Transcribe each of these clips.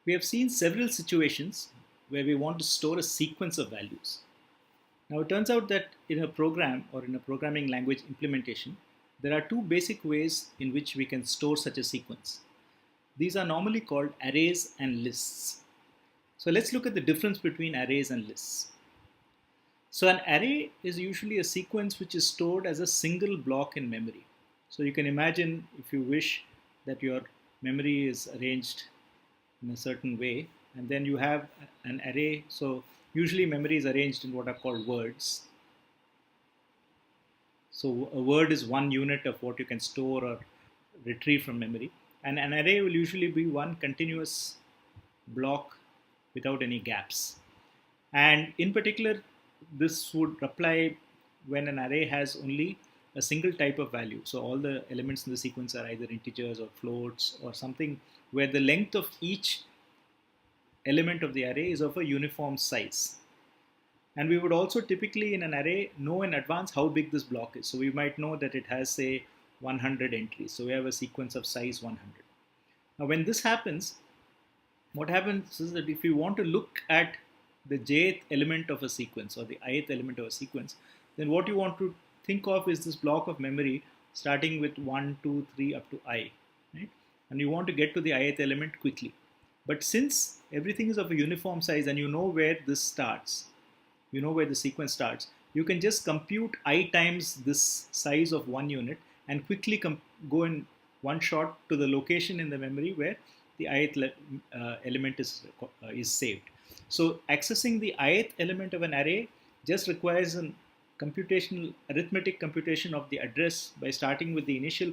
We have seen several situations where we want to store a sequence of values. Now, it turns out that in a program or in a programming language implementation, there are two basic ways in which we can store such a sequence. These are normally called arrays and lists. So let's look at the difference between arrays and lists. So an array is usually a sequence which is stored as a single block in memory. So you can imagine, if you wish, that your memory is arranged in a certain way, and then you have an array. So usually memory is arranged in what are called words. So a word is one unit of what you can store or retrieve from memory, and an array will usually be one continuous block without any gaps. And in particular, this would apply when an array has only a single type of value. So all the elements in the sequence are either integers or floats or something where the length of each element of the array is of a uniform size. And we would also typically in an array know in advance how big this block is. So we might know that it has, say, 100 entries. So we have a sequence of size 100. Now when this happens, what happens is that if you want to look at the jth element of a sequence or the ith element of a sequence, then what you want to think of is this block of memory starting with 1, 2, 3 up to I, right? And you want to get to the ith element quickly. But since everything is of a uniform size and you know where this starts, you know where the sequence starts, you can just compute I times this size of one unit and quickly go in one shot to the location in the memory where the ith element is saved. So accessing the ith element of an array just requires a computational arithmetic computation of the address by starting with the initial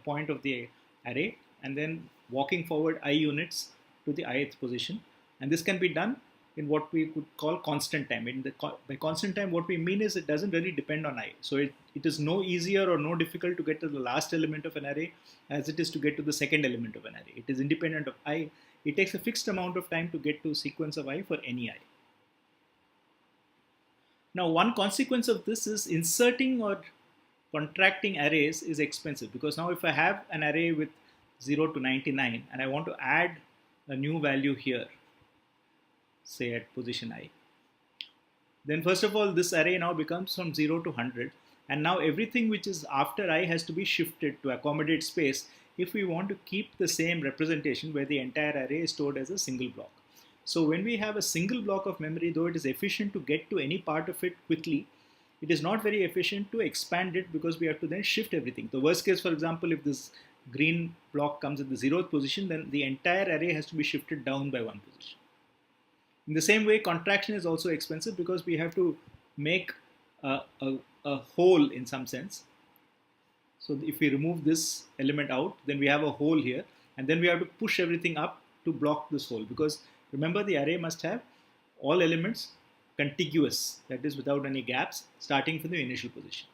point of the array and then walking forward I units to the ith position. And this can be done in what we could call constant time. By constant time, what we mean is it doesn't really depend on I. So it is no easier or no difficult to get to the last element of an array as it is to get to the second element of an array. It is independent of I. It takes a fixed amount of time to get to a sequence of I for any I. Now, one consequence of this is inserting or contracting arrays is expensive, because now if I have an array with 0 to 99 and I want to add a new value here, say at position I, then first of all this array now becomes from 0 to 100, and now everything which is after I has to be shifted to accommodate space if we want to keep the same representation where the entire array is stored as a single block. So when we have a single block of memory, though it is efficient to get to any part of it quickly, it is not very efficient to expand it because we have to then shift everything. The worst case, for example, if this green block comes at the 0th position, then the entire array has to be shifted down by one position. In the same way, contraction is also expensive because we have to make a hole in some sense. So if we remove this element out, then we have a hole here, and then we have to push everything up to block this hole, because remember the array must have all elements contiguous, that is without any gaps, starting from the initial position.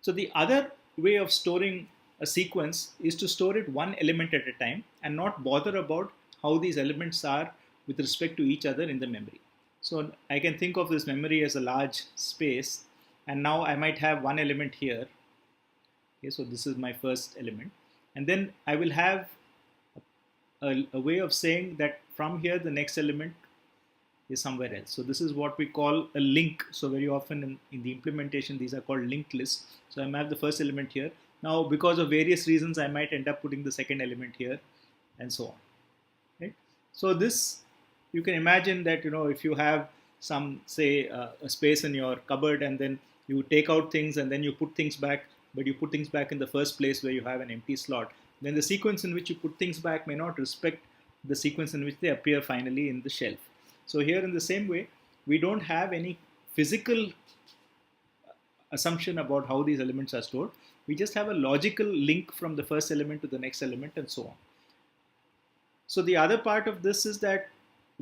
So the other way of storing a sequence is to store it one element at a time and not bother about how these elements are with respect to each other in the memory. So I can think of this memory as a large space, and now I might have one element here. Okay, so this is my first element, and then I will have a way of saying that from here the next element is somewhere else. So this is what we call a link. So very often in the implementation, these are called linked lists. So I might have the first element here. Now because of various reasons, I might end up putting the second element here, and so on. Right? So this, you can imagine that, if you have some, say, a space in your cupboard, and then you take out things and then you put things back, but you put things back in the first place where you have an empty slot, then the sequence in which you put things back may not respect the sequence in which they appear finally in the shelf. So here in the same way, we don't have any physical assumption about how these elements are stored. We just have a logical link from the first element to the next element and so on. So the other part of this is that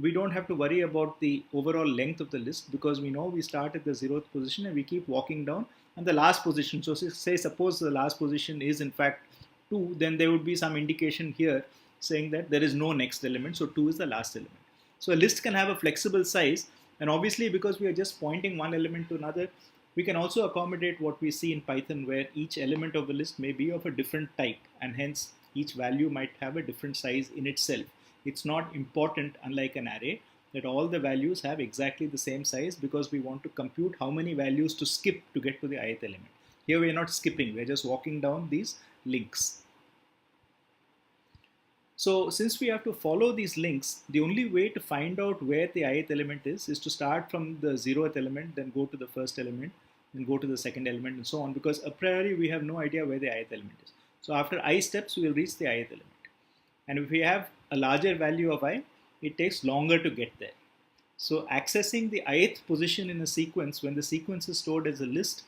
we don't have to worry about the overall length of the list, because we know we start at the 0th position and we keep walking down, and the last position, so say suppose the last position is in fact 2, then there would be some indication here saying that there is no next element, so 2 is the last element. So a list can have a flexible size, and obviously because we are just pointing one element to another, we can also accommodate what we see in Python, where each element of a list may be of a different type, and hence Each value might have a different size in itself. It's not important, unlike an array, that all the values have exactly the same size, because we want to compute how many values to skip to get to the ith element. Here we are not skipping, we are just walking down these links. So since we have to follow these links, the only way to find out where the ith element is to start from the 0th element, then go to the first element, then go to the second element, and so on, because a priori we have no idea where the ith element is. So after I steps, we will reach the ith element. And if we have a larger value of I, it takes longer to get there. So accessing the ith position in a sequence when the sequence is stored as a list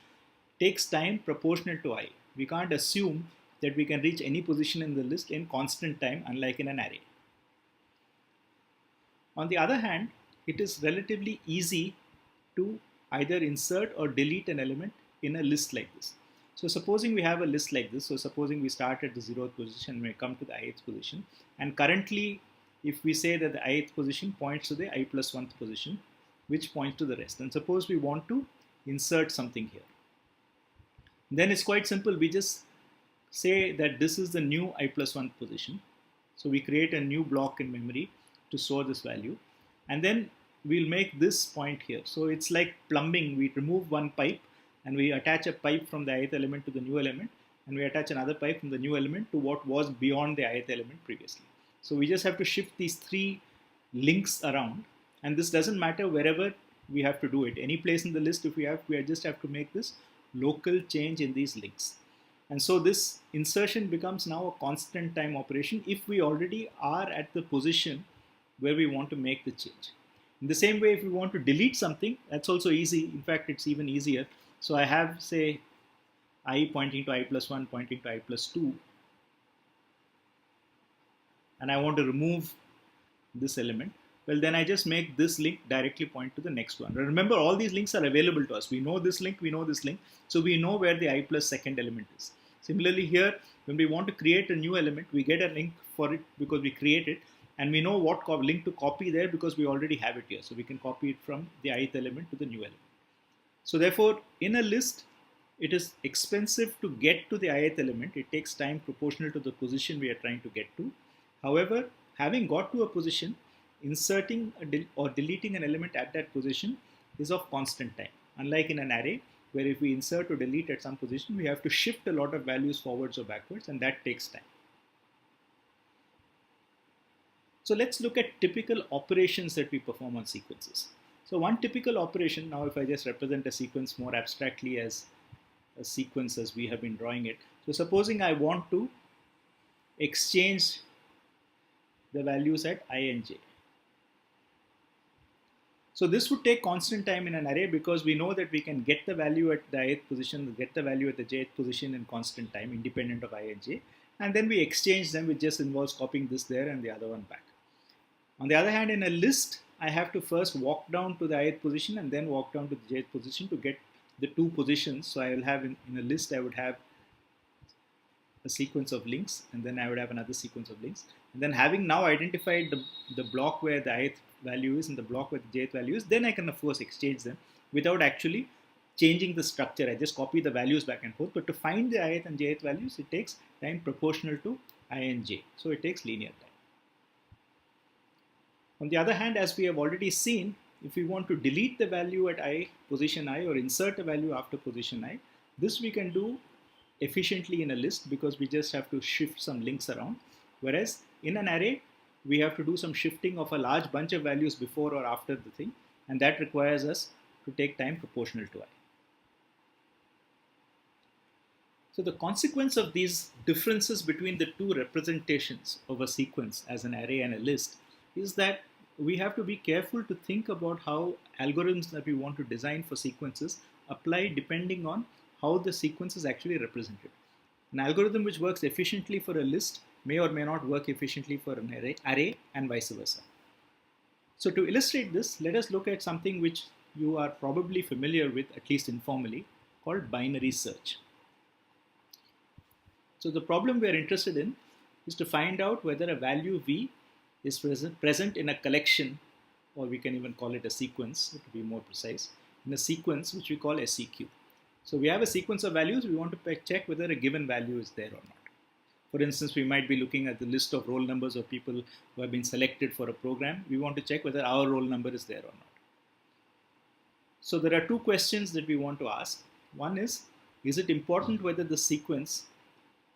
takes time proportional to I. We can't assume that we can reach any position in the list in constant time, unlike in an array. On the other hand, it is relatively easy to either insert or delete an element in a list like this. So supposing we have a list like this, so supposing we start at the 0th position and we come to the ith position, and currently if we say that the ith position points to the I plus 1th position, which points to the rest, and suppose we want to insert something here, then it's quite simple. We just say that this is the new I plus 1th position. So we create a new block in memory to store this value, and then we'll make this point here. So it's like plumbing. We remove one pipe and we attach a pipe from the ith element to the new element, and we attach another pipe from the new element to what was beyond the ith element previously. So we just have to shift these three links around, and this doesn't matter wherever we have to do it. Any place in the list, if we just have to make this local change in these links. And so this insertion becomes now a constant time operation if we already are at the position where we want to make the change. In the same way, if we want to delete something, that's also easy. In fact, it's even easier. So I have, say, I pointing to I plus 1, pointing to I plus 2. And I want to remove this element. Well, then I just make this link directly point to the next one. Remember, all these links are available to us. We know this link, we know this link. So we know where the I plus second element is. Similarly here, when we want to create a new element, we get a link for it because we create it, and we know what link to copy there because we already have it here. So we can copy it from the ith element to the new element. So therefore, in a list, it is expensive to get to the ith element. It takes time proportional to the position we are trying to get to. However, having got to a position, inserting or deleting an element at that position is of constant time. Unlike in an array, where if we insert or delete at some position, we have to shift a lot of values forwards or backwards, and that takes time. So let's look at typical operations that we perform on sequences. So one typical operation, now if I just represent a sequence more abstractly as a sequence as we have been drawing it. So supposing I want to exchange the values at I and j. So this would take constant time in an array because we know that we can get the value at the ith position, get the value at the jth position in constant time, independent of I and j, and then we exchange them, which just involves copying this there and the other one back. On the other hand, in a list, I have to first walk down to the ith position and then walk down to the jth position to get the two positions. So I will have in a list, I would have a sequence of links, and then I would have another sequence of links. And then having now identified the block where the ith value is and the block where the jth value is, then I can of course exchange them without actually changing the structure. I just copy the values back and forth. But to find the ith and jth values, it takes time proportional to I and j. So it takes linear time. On the other hand, as we have already seen, if we want to delete the value at I, position I, or insert a value after position I, this we can do efficiently in a list because we just have to shift some links around. Whereas in an array, we have to do some shifting of a large bunch of values before or after the thing, and that requires us to take time proportional to I. So the consequence of these differences between the two representations of a sequence as an array and a list is that we have to be careful to think about how algorithms that we want to design for sequences apply depending on how the sequence is actually represented. An algorithm which works efficiently for a list may or may not work efficiently for an array and vice versa. So to illustrate this, let us look at something which you are probably familiar with, at least informally, called binary search. So the problem we are interested in is to find out whether a value v is present in a collection, or we can even call it a sequence to be more precise, in a sequence which we call SEQ. So we have a sequence of values, we want to check whether a given value is there or not. For instance, we might be looking at the list of roll numbers of people who have been selected for a program. We want to check whether our roll number is there or not. So there are two questions that we want to ask. One is it important whether the sequence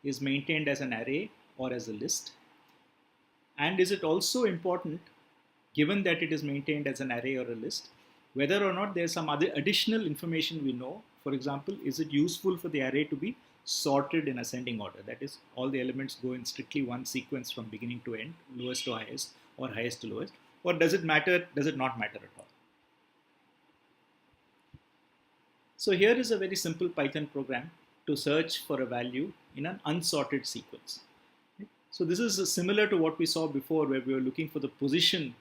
is maintained as an array or as a list? And is it also important, given that it is maintained as an array or a list, whether or not there's some other additional information we know? For example, is it useful for the array to be sorted in ascending order? That is, all the elements go in strictly one sequence from beginning to end, lowest to highest or highest to lowest, or does it matter, does it not matter at all? So here is a very simple Python program to search for a value in an unsorted sequence. So this is similar to what we saw before, where we were looking for the position.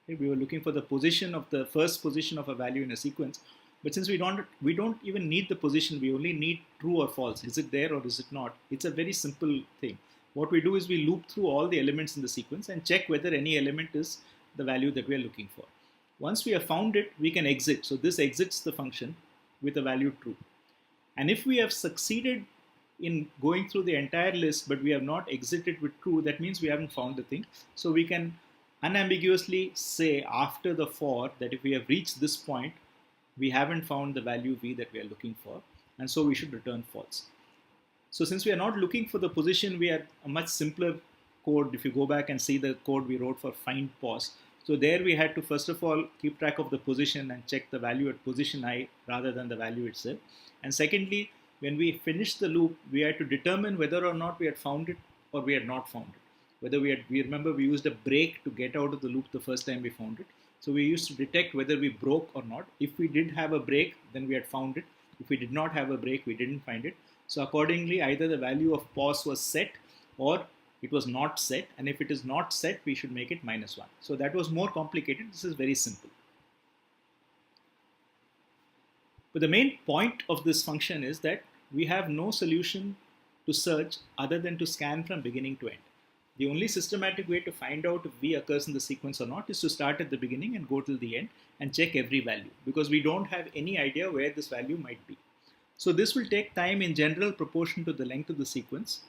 We were looking for the position of the first position of a value in a sequence. But since we don't even need the position, we only need true or false. Is it there or is it not? It's a very simple thing. What we do is we loop through all the elements in the sequence and check whether any element is the value that we are looking for. Once we have found it, we can exit. So this exits the function with a value true. And if we have succeeded in going through the entire list, but we have not exited with true, that means we haven't found the thing. So we can unambiguously say after the for that if we have reached this point, we haven't found the value v that we are looking for, and so we should return false. So since we are not looking for the position, we are a much simpler code. If you go back and see the code we wrote for find pos, so there we had to first of all keep track of the position and check the value at position I rather than the value itself. And secondly, when we finished the loop, we had to determine whether or not we had found it or we had not found it. Whether we remember we used a break to get out of the loop the first time we found it. So we used to detect whether we broke or not. If we did have a break, then we had found it. If we did not have a break, we didn't find it. So accordingly, either the value of pos was set or it was not set. And if it is not set, we should make it -1. So that was more complicated. This is very simple. But the main point of this function is that we have no solution to search other than to scan from beginning to end. The only systematic way to find out if v occurs in the sequence or not is to start at the beginning and go till the end and check every value, because we don't have any idea where this value might be. So this will take time in general proportion to the length of the sequence.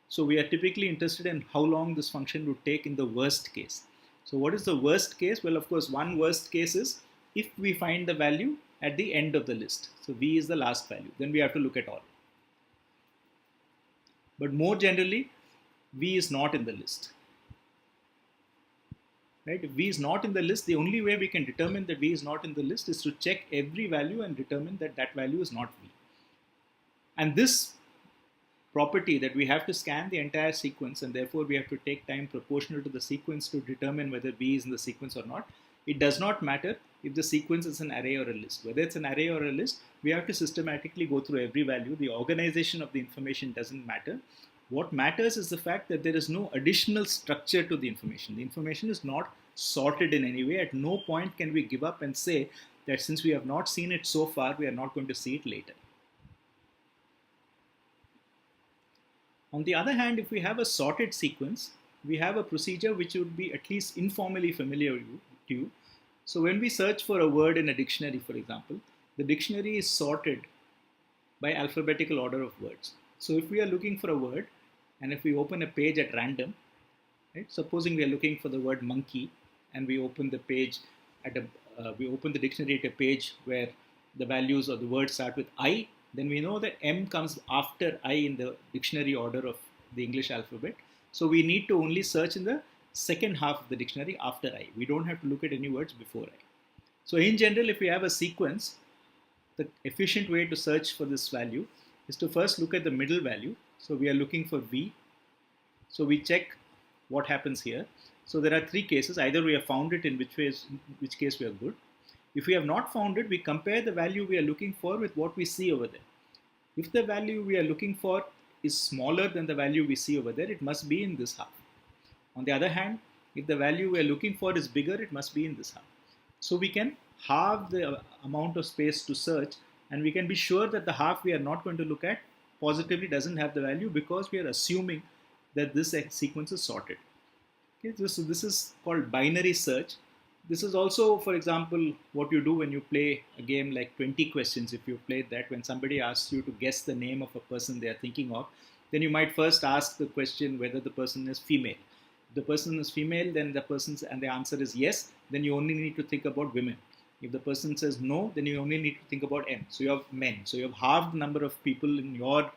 So we are typically interested in how long this function would take in the worst case. So what is the worst case? Well, of course, one worst case is if we find the value at the end of the list. So v is the last value. Then we have to look at all. But more generally, v is not in the list. Right? If v is not in the list, the only way we can determine that v is not in the list is to check every value and determine that that value is not v. And this property that we have to scan the entire sequence and therefore we have to take time proportional to the sequence to determine whether v is in the sequence or not. It does not matter if the sequence is an array or a list. Whether it's an array or a list, we have to systematically go through every value. The organization of the information doesn't matter. What matters is the fact that there is no additional structure to the information. The information is not sorted in any way. At no point can we give up and say that since we have not seen it so far, we are not going to see it later. On the other hand, if we have a sorted sequence, we have a procedure which would be at least informally familiar to you. So when we search for a word in a dictionary, for example, the dictionary is sorted by alphabetical order of words. So if we are looking for a word and if we open a page at random, right, supposing we are looking for the word monkey and we open the page at we open the dictionary at a page where the values or the words start with I, then we know that M comes after I in the dictionary order of the English alphabet. So we need to only search in the second half of the dictionary after I. We don't have to look at any words before I. So in general, if we have a sequence, the efficient way to search for this value is to first look at the middle value. So we are looking for V. So we check what happens here. So there are three cases. Either we have found it, in which case we are good. If we have not found it, we compare the value we are looking for with what we see over there. If the value we are looking for is smaller than the value we see over there, it must be in this half. On the other hand, if the value we are looking for is bigger, it must be in this half. So we can halve the amount of space to search, and we can be sure that the half we are not going to look at positively doesn't have the value because we are assuming that this sequence is sorted. Okay, so this is called binary search. This is also, for example, what you do when you play a game like 20 questions. If you've played that, when somebody asks you to guess the name of a person they are thinking of, then you might first ask the question whether the person is female. If the person is female, then the answer is yes, then you only need to think about women. If the person says no, then you only need to think about men. So you have men. So you have halved the number of people in your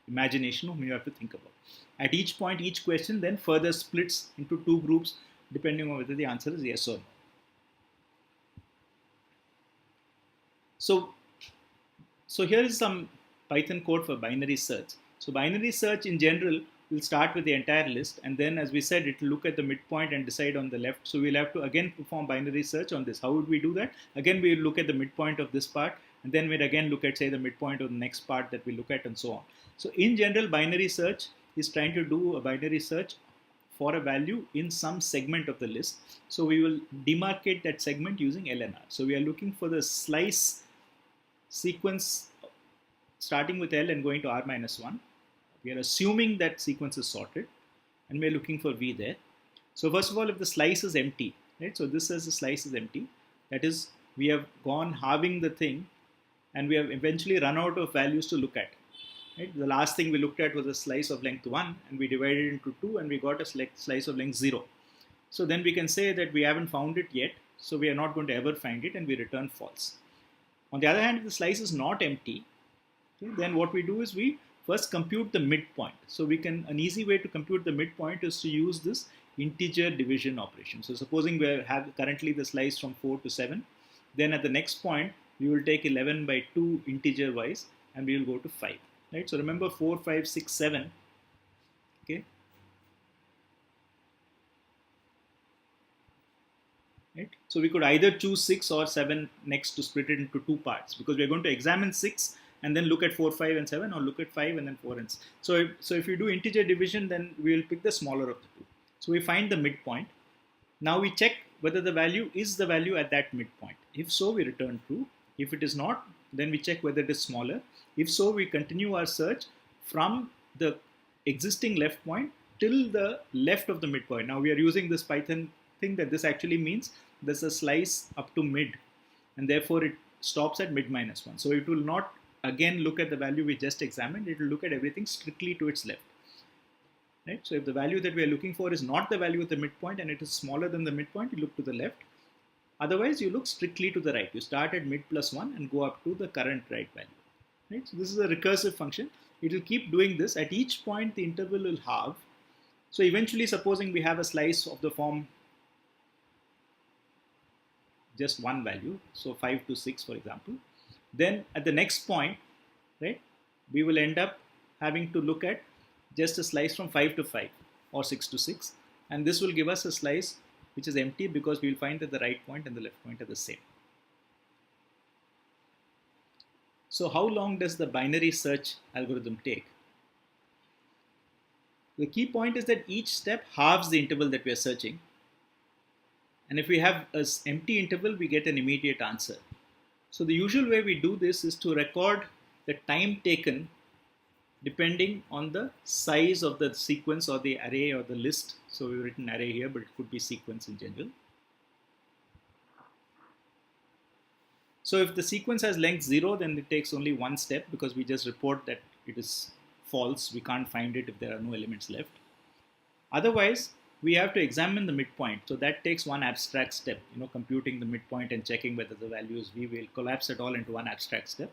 imagination whom you have to think about. At each point, each question then further splits into two groups depending on whether the answer is yes or no. So here is some Python code for binary search. So binary search in general will start with the entire list, and then, as we said, it will look at the midpoint and decide on the left. So we'll have to again perform binary search on this. How would we do that? Again, we'll look at the midpoint of this part, and then we'll again look at, say, the midpoint of the next part that we look at, and so on. So in general, binary search is trying to do a binary search for a value in some segment of the list. So we will demarcate that segment using LNR. So we are looking for the slice sequence starting with L and going to R minus 1. We are assuming that sequence is sorted, and we are looking for V there. So first of all, if the slice is empty, right? So this says the slice is empty. That is, we have gone halving the thing, and we have eventually run out of values to look at. Right? The last thing we looked at was a slice of length 1, and we divided it into 2, and we got a slice of length 0. So then we can say that we haven't found it yet, so we are not going to ever find it, and we return false. On the other hand, if the slice is not empty, okay, then what we do is we first compute the midpoint. So an easy way to compute the midpoint is to use this integer division operation. So supposing we have currently the slice from 4 to 7, then at the next point, we will take 11 by 2 integer wise, and we will go to 5. Right? So remember 4, 5, 6, 7. Okay. Right? So we could either choose 6 or 7 next to split it into two parts, because we're going to examine 6 and then look at 4, 5, and 7, or look at 5 and then 4 and 6. So if you do integer division, then we will pick the smaller of the two. So we find the midpoint. Now we check whether the value is the value at that midpoint. If so, we return true. If it is not, then we check whether it is smaller. If so, we continue our search from the existing left point till the left of the midpoint. Now we are using this Python thing that this actually means there's a slice up to mid, and therefore it stops at mid minus 1. So it will not again look at the value we just examined. It will look at everything strictly to its left. Right? So if the value that we are looking for is not the value at the midpoint and it is smaller than the midpoint, you look to the left. Otherwise, you look strictly to the right. You start at mid plus 1 and go up to the current right value. Right? So this is a recursive function. It will keep doing this. At each point, the interval will halve. So eventually, supposing we have a slice of the form just one value, so 5 to 6, for example, then at the next point, right, we will end up having to look at just a slice from 5 to 5 or 6 to 6, and this will give us a slice which is empty, because we will find that the right point and the left point are the same. So how long does the binary search algorithm take? The key point is that each step halves the interval that we are searching, and if we have an empty interval, we get an immediate answer. So the usual way we do this is to record the time taken depending on the size of the sequence or the array or the list. So we've written array here, but it could be sequence in general. So if the sequence has length 0, then it takes only one step, because we just report that it is false. We can't find it if there are no elements left. Otherwise, we have to examine the midpoint. So that takes one abstract step, computing the midpoint and checking whether the value is V. We'll collapse it all into one abstract step.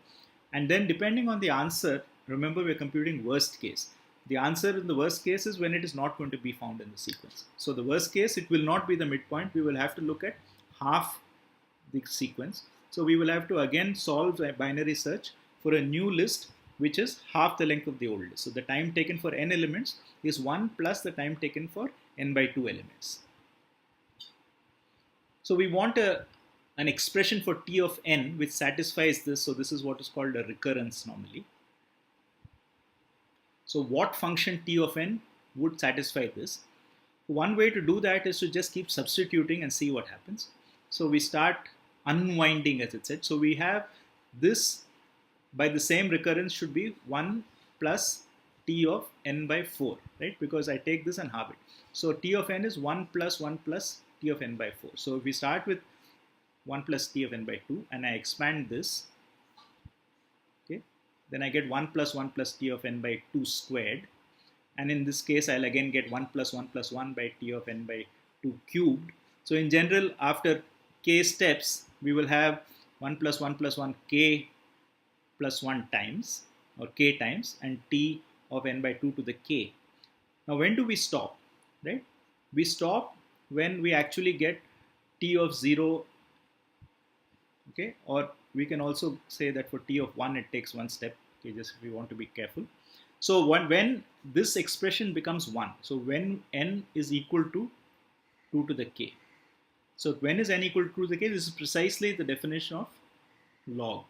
And then depending on the answer, remember we're computing worst case. The answer in the worst case is when it is not going to be found in the sequence. So the worst case, it will not be the midpoint. We will have to look at half the sequence. So we will have to again solve a binary search for a new list which is half the length of the old list. So the time taken for n elements is 1 plus the time taken for n by 2 elements. So we want an expression for t of n which satisfies this. So this is what is called a recurrence normally. So what function t of n would satisfy this? One way to do that is to just keep substituting and see what happens. So we start unwinding, as it said. So we have this by the same recurrence should be 1 plus t of n by 4, right? Because I take this and halve it. So t of n is 1 plus 1 plus t of n by 4. So if we start with 1 plus t of n by 2 and I expand this, okay, then I get 1 plus 1 plus t of n by 2 squared. And in this case, I'll again get 1 plus 1 plus 1 by t of n by 2 cubed. So in general, after k steps, we will have 1 plus 1 plus 1 k plus 1 times, or k times, and t of n by 2 to the k. Now, when do we stop? Right? We stop when we actually get t of 0, okay, or we can also say that for t of 1 it takes one step, okay, just if we want to be careful. So when this expression becomes 1, so when n is equal to 2 to the k. So when is n equal to 2 to the k? This is precisely the definition of log.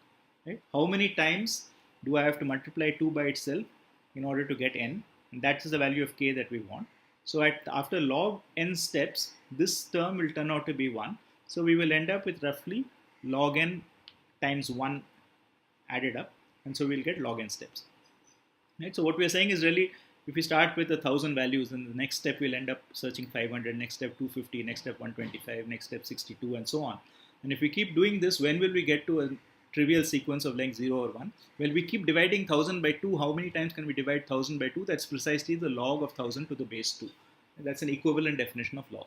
Right? How many times do I have to multiply 2 by itself in order to get n? And that is the value of k that we want. So after log n steps, this term will turn out to be 1. So we will end up with roughly log n times 1 added up. And so we'll get log n steps. Right? So what we are saying is really, if we start with 1,000 values, then the next step we'll end up searching 500, next step 250, next step 125, next step 62, and so on. And if we keep doing this, when will we get to a trivial sequence of length 0 or 1? Well, we keep dividing 1,000 by 2. How many times can we divide 1,000 by 2? That's precisely the log of 1,000 to the base 2. And that's an equivalent definition of log.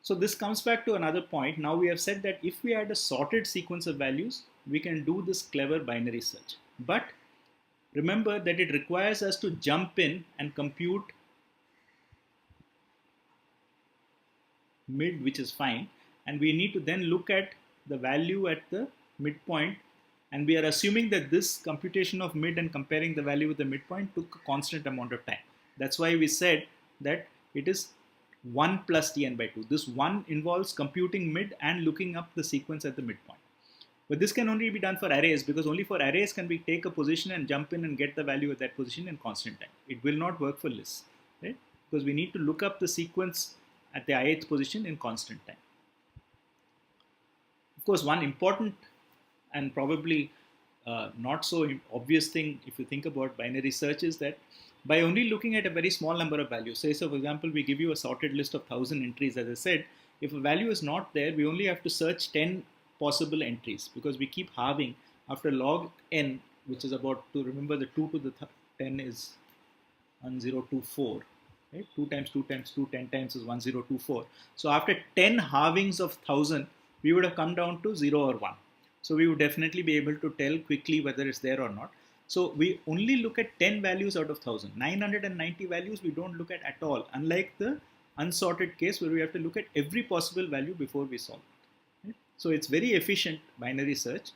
So this comes back to another point. Now we have said that if we had a sorted sequence of values, we can do this clever binary search. But remember that it requires us to jump in and compute mid, which is fine. And we need to then look at the value at the midpoint. And we are assuming that this computation of mid and comparing the value with the midpoint took a constant amount of time. That's why we said that it is 1 plus tn by 2. This 1 involves computing mid and looking up the sequence at the midpoint. But this can only be done for arrays, because only for arrays can we take a position and jump in and get the value at that position in constant time. It will not work for lists, right? Because we need to look up the sequence at the ith position in constant time. Of course, one important and probably not so obvious thing if you think about binary search is that by only looking at a very small number of values, say so for example we give you a sorted list of 1,000 entries, as I said, if a value is not there, we only have to search 10 possible entries, because we keep halving after log n, which is about, to remember the 2 to the 10 is 1024, right? 2 times 2 times 2, 10 times is 1024. So after 10 halvings of 1,000, we would have come down to 0 or 1. So we would definitely be able to tell quickly whether it's there or not. So we only look at 10 values out of 1,000. 990 values we don't look at all, unlike the unsorted case where we have to look at every possible value before we solve it. Right? So it's very efficient binary search,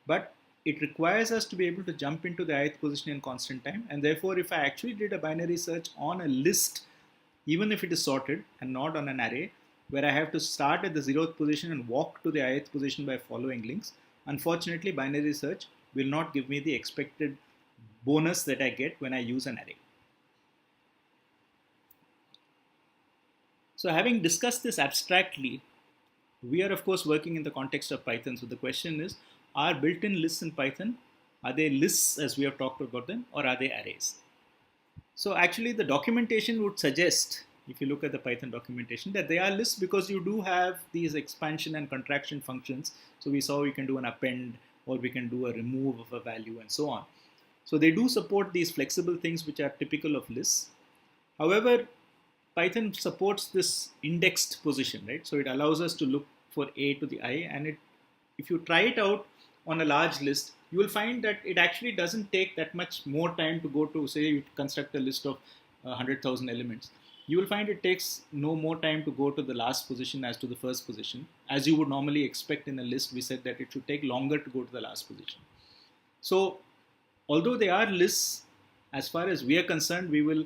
but it requires us to be able to jump into the ith position in constant time. And therefore, if I actually did a binary search on a list, even if it is sorted and not on an array, where I have to start at the 0th position and walk to the ith position by following links, unfortunately, binary search will not give me the expected bonus that I get when I use an array. So having discussed this abstractly, we are of course working in the context of Python. So the question is, are built-in lists in Python, are they lists as we have talked about them, or are they arrays? So actually the documentation would suggest, if you look at the Python documentation, that they are lists because you do have these expansion and contraction functions. So we saw we can do an append, or we can do a remove of a value, and so on. So they do support these flexible things which are typical of lists. However, Python supports this indexed position, right? So it allows us to look for a to the I, and if you try it out on a large list, you will find that it actually doesn't take that much more time to go to, say, you construct a list of 100,000 elements. You will find it takes no more time to go to the last position as to the first position. As you would normally expect in a list, we said that it should take longer to go to the last position. So although they are lists, as far as we are concerned, we will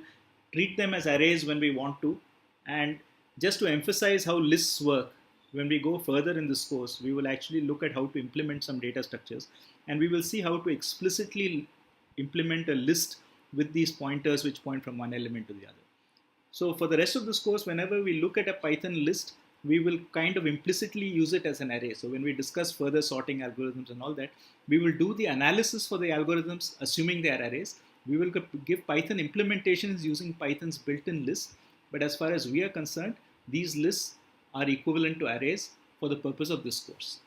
treat them as arrays when we want to. And just to emphasize how lists work, when we go further in this course, we will actually look at how to implement some data structures, and we will see how to explicitly implement a list with these pointers which point from one element to the other. So for the rest of this course, whenever we look at a Python list, we will kind of implicitly use it as an array. So when we discuss further sorting algorithms and all that, we will do the analysis for the algorithms assuming they are arrays. We will give Python implementations using Python's built-in lists. But as far as we are concerned, these lists are equivalent to arrays for the purpose of this course.